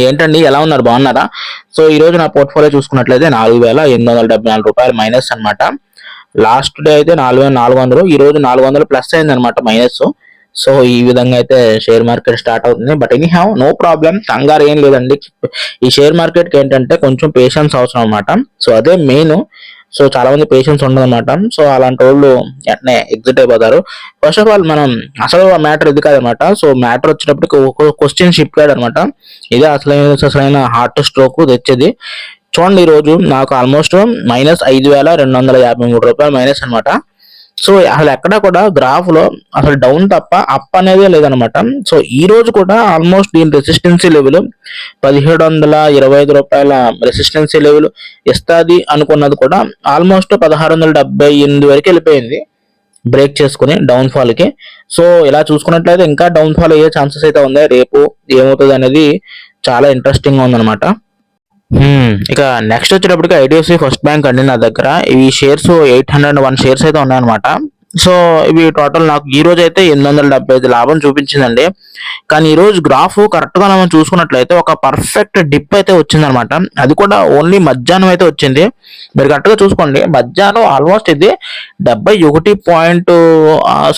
ఏంటండి ఎలా ఉన్నారు? బాగున్నారా? సో ఈ రోజు నా పోర్ట్‌ఫోలియో చూసుకున్నట్లయితే రూ. 4,874 మైనస్ అన్నమాట. లాస్ట్ డే అయితే 4,400, ఈ రోజు 400 ప్లస్ అయిందన్నమాట మైనస్. సో ఈ విధంగా అయితే షేర్ మార్కెట్ స్టార్ట్ అవుతుంది. బట్ ఎనీహౌ నో ప్రాబ్లమ్, కంగారు ఏం లేదండి. ఈ షేర్ మార్కెట్‌కి ఏంటంటే కొంచెం పేషెన్స్ అవసరం అన్నమాట. సో అదే మెయిన్. సో చాలా మంది పేషెన్స్ ఉండదన్నమాట. సో అలాంటి వాళ్ళు వెంటనే ఎగ్జిట్ అయిపోతారు. ఫస్ట్ ఆఫ్ ఆల్ మనం అసలు మ్యాటర్ ఇది కాదనమాట. సో మ్యాటర్ వచ్చేటప్పటికి ఒక క్వశ్చన్ షిప్ యార్డ్ అనమాట. ఇదే అసలైన హార్ట్ స్ట్రోక్ తెచ్చేది. చూడండి, ఈ రోజు నాకు ఆల్మోస్ట్ మైనస్ రూ. 5,253 మైనస్ అనమాట. సో అసలు ఎక్కడ కూడా గ్రాఫ్ లో అసలు డౌన్ తప్ప అప్ అనేదే లేదనమాట. సో ఈ రోజు కూడా ఆల్మోస్ట్ దీని రెసిస్టెన్సీ లెవెల్ రూ. 1,725 రెసిస్టెన్సీ లెవెల్ ఇస్తుంది అనుకున్నది కూడా ఆల్మోస్ట్ 1,678 వరకు వెళ్ళిపోయింది, బ్రేక్ చేసుకుని డౌన్ ఫాల్ కి. సో ఇలా చూసుకున్నట్లయితే ఇంకా డౌన్ ఫాల్ అయ్యే ఛాన్సెస్ అయితే ఉన్నాయి. రేపు ఏమవుతుంది అనేది చాలా ఇంట్రెస్టింగ్ గా ఉందన్నమాట. ఇక నెక్స్ట్ వచ్చేటప్పటికి ఐడిఎఫ్సి ఫస్ట్ బ్యాంక్ అండి. నా దగ్గర ఇవి షేర్స్ 801 షేర్స్ అయితే ఉన్నాయన్నమాట. సో ఇవి టోటల్ నాకు ఈ రోజు అయితే 875 లాభం చూపించిందండి. కానీ ఈ రోజు గ్రాఫ్ కరెక్ట్ గా మనం చూసుకున్నట్లయితే ఒక పర్ఫెక్ట్ డిప్ అయితే వచ్చిందనమాట. అది కూడా ఓన్లీ మధ్యాహ్నం అయితే వచ్చింది. మీరు కరెక్ట్ గా చూసుకోండి, మధ్యాహ్నం ఆల్మోస్ట్ ఇది 71 పాయింట్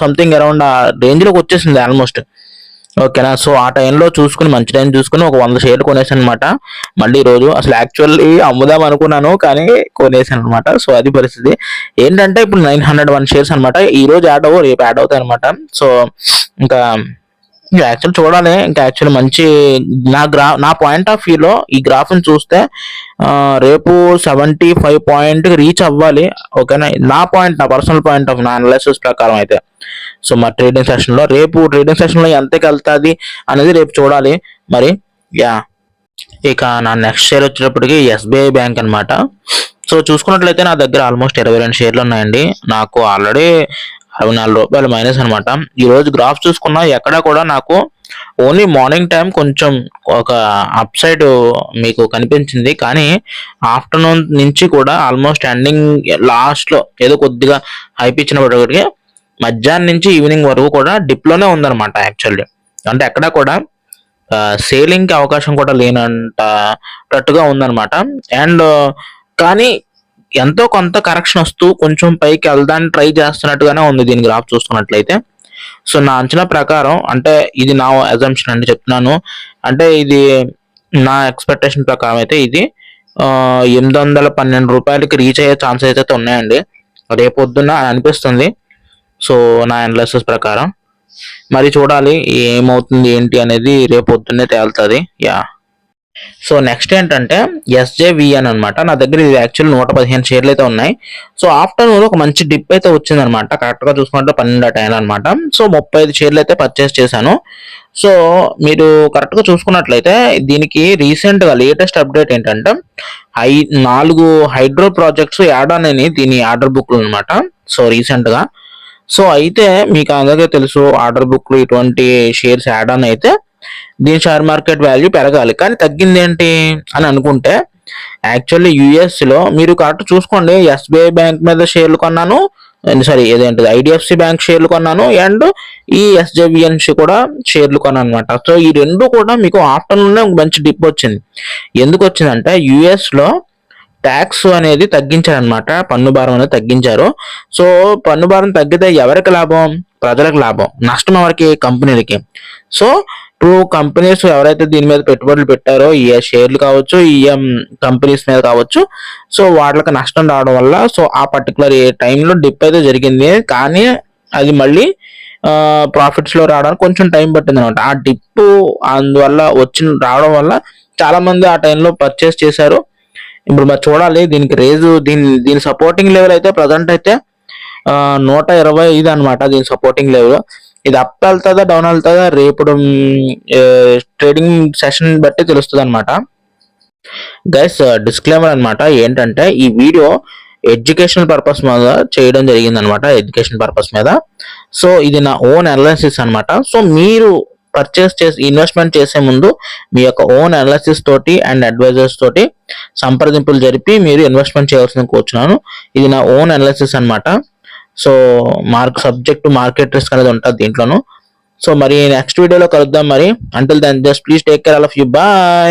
సంథింగ్ అరౌండ్ ఆ రేంజ్ లోకి వచ్చేసింది ఆల్మోస్ట్. ఓకేనా? సో ఆ టైంలో చూసుకుని మంచి టైం చూసుకుని ఒక 100 షేర్లు కొనేసాను అనమాట. మళ్ళీ ఈ రోజు అసలు యాక్చువల్లీ అమ్ముదాం అనుకున్నాను కానీ కొనేసాను అనమాట. సో అది పరిస్థితి. ఏంటంటే ఇప్పుడు 901 షేర్స్ అనమాట. ఈ రోజు యాడ్ అవ్వ, రేపు యాడ్ అవుతాయి అనమాట. సో ఇంకా యాక్చువల్ చూడాలి. ఇంకా యాక్చువల్ మంచి నా పాయింట్ ఆఫ్ వ్యూలో ఈ గ్రాఫ్ ని చూస్తే రేపు 75 పాయింట్ రీచ్ అవ్వాలి. ఓకేనా? నా పర్సనల్ పాయింట్ ఆఫ్ నా అనాలిసిస్ ప్రకారం అయితే. సో మా రేపు ట్రేడింగ్ సెషన్ లో ఎంతకి వెళ్తుంది అనేది రేపు చూడాలి మరి. యా, ఇక నా నెక్స్ట్ షేర్ వచ్చేటప్పటికి ఎస్బీఐ బ్యాంక్ అనమాట. సో చూసుకున్నట్లయితే నా దగ్గర ఆల్మోస్ట్ 22 షేర్లు ఉన్నాయండి. నాకు ఆల్రెడీ రూ. 64 మైనస్ అనమాట. ఈ రోజు గ్రాఫ్ చూసుకున్నా ఎక్కడ కూడా నాకు ఓన్లీ మార్నింగ్ టైం కొంచెం ఒక అప్ సైడ్ మీకు కనిపించింది, కానీ ఆఫ్టర్నూన్ నుంచి కూడా ఆల్మోస్ట్ ఎండింగ్ లాస్ట్ లో ఏదో కొద్దిగా హైప్ ఇచ్చినప్పటికీ మధ్యాహ్నం నుంచి ఈవినింగ్ వరకు కూడా డిప్ లోనే ఉందన్నమాట. యాక్చువల్లీ అంటే ఎక్కడ కూడా సేలింగ్ కి అవకాశం కూడా లేనంటట్టుగా ఉందన్నమాట. అండ్ కానీ ఎంతో కొంత కరెక్షన్ వస్తూ కొంచెం పైకి వెళ్దాన్ని ట్రై చేస్తున్నట్టుగానే ఉంది దీని గ్రాఫ్ చూసుకున్నట్లయితే. సో నా అంచనా ప్రకారం, అంటే ఇది నా అజంప్షన్ అండి చెప్తున్నాను, అంటే ఇది నా ఎక్స్పెక్టేషన్ ప్రకారం అయితే ఇది రూ. 812 రీచ్ అయ్యే ఛాన్సెస్ అయితే ఉన్నాయండి రేపొద్దున అనిపిస్తుంది. సో నా అనాలిసిస్ ప్రకారం మరి చూడాలి ఏమవుతుంది ఏంటి అనేది రేపు పొద్దున్నే తేలుతుంది. యా, సో నెక్స్ట్ ఏంటంటే ఎస్జేవిఎన్ అనమాట. నా దగ్గర ఇది యాక్చువల్ 115 షేర్లు అయితే ఉన్నాయి. సో ఆఫ్టర్నూన్ ఒక మంచి డిప్ అయితే వచ్చింది అనమాట. కరెక్ట్ గా చూసుకుంటే 12 టైం అనమాట. సో 35 షేర్లు అయితే పర్చేస్ చేశాను. సో మీరు కరెక్ట్ గా చూసుకున్నట్లయితే దీనికి రీసెంట్ గా లేటెస్ట్ అప్డేట్ ఏంటంటే 4 హైడ్రో ప్రాజెక్ట్స్ యాడ్ ఆన్ అని దీని ఆర్డర్ బుక్ అనమాట. సో రీసెంట్ గా, సో అయితే మీకు అందరికీ తెలుసు ఆర్డర్ బుక్ లో ఇటువంటి షేర్స్ యాడ్ ఆన్ అయితే దీని షేర్ మార్కెట్ వాల్యూ పెరగాలి, కానీ తగ్గింది ఏంటి అని అనుకుంటే యాక్చువల్లీ యుఎస్ లో మీరు కరెక్ట్ చూసుకోండి, ఎస్బీఐ బ్యాంక్ మీద షేర్లు కొన్నాను, సారీ ఏదేంటిది ఐడిఎఫ్సి బ్యాంక్ షేర్లు కొన్నాను, అండ్ ఈ ఎస్జేవిఎన్సి కూడా షేర్లు కొన్నాను అనమాట. సో ఈ రెండు కూడా మీకు ఆఫ్టర్నూన్ మంచి డిప్ వచ్చింది. ఎందుకు వచ్చిందంటే యుఎస్ లో ట్యాక్స్ అనేది తగ్గించారనమాట, పన్ను భారం అనేది తగ్గించారు. సో పన్ను భారం తగ్గితే ఎవరికి లాభం? ప్రజలకు లాభం. నష్టం ఎవరికి? కంపెనీలకి. సో ఇప్పుడు కంపెనీస్ ఎవరైతే దీని మీద పెట్టుబడులు పెట్టారో ఈ షేర్లు కావచ్చు, ఈ కంపెనీస్ మీద కావచ్చు, సో వాళ్ళకి నష్టం రావడం వల్ల సో ఆ పర్టికులర్ టైంలో డిప్ అయితే జరిగింది, కానీ అది మళ్ళీ ప్రాఫిట్స్ లో రావడానికి కొంచెం టైం పట్టింది అనమాట. ఆ డిప్ అందువల్ల రావడం వల్ల చాలా మంది ఆ టైంలో పర్చేస్ చేశారు. ఇప్పుడు మరి చూడాలి దీనికి దీని సపోర్టింగ్ లెవెల్ అయితే ప్రజెంట్ అయితే 125 అనమాట దీని సపోర్టింగ్ లెవెల్. ఇది అప్ వెళ్తుందా డౌన్ వెళ్తుందా రేపు ట్రేడింగ్ సెషన్ బట్టి తెలుస్తుంది అనమాట. గైస్ డిస్క్లైమర్ అనమాట ఏంటంటే ఈ వీడియో ఎడ్యుకేషనల్ పర్పస్ మీద చేయడం జరిగింది అనమాట, ఎడ్యుకేషన్ పర్పస్ మీద. సో ఇది నా ఓన్ అనాలిసిస్ అనమాట. సో మీరు ఇన్వెస్ట్మెంట్ చేసే ముందు మీ యొక్క ఓన్ అనాలిసిస్ తోటి అండ్ అడ్వైజర్స్ తోటి సంప్రదింపులు జరిపి మీరు ఇన్వెస్ట్మెంట్ చేయాల్సింది కోరుచున్నాను. ఇది నా ఓన్ అనాలిసిస్ అనమాట. సో సబ్జెక్ట్ మార్కెట్ రిస్క్ అనేది ఉంటుంది దీంట్లోను. సో మరి నెక్స్ట్ వీడియోలో కలుద్దాం మరి. Until then just please take care all of you. Bye.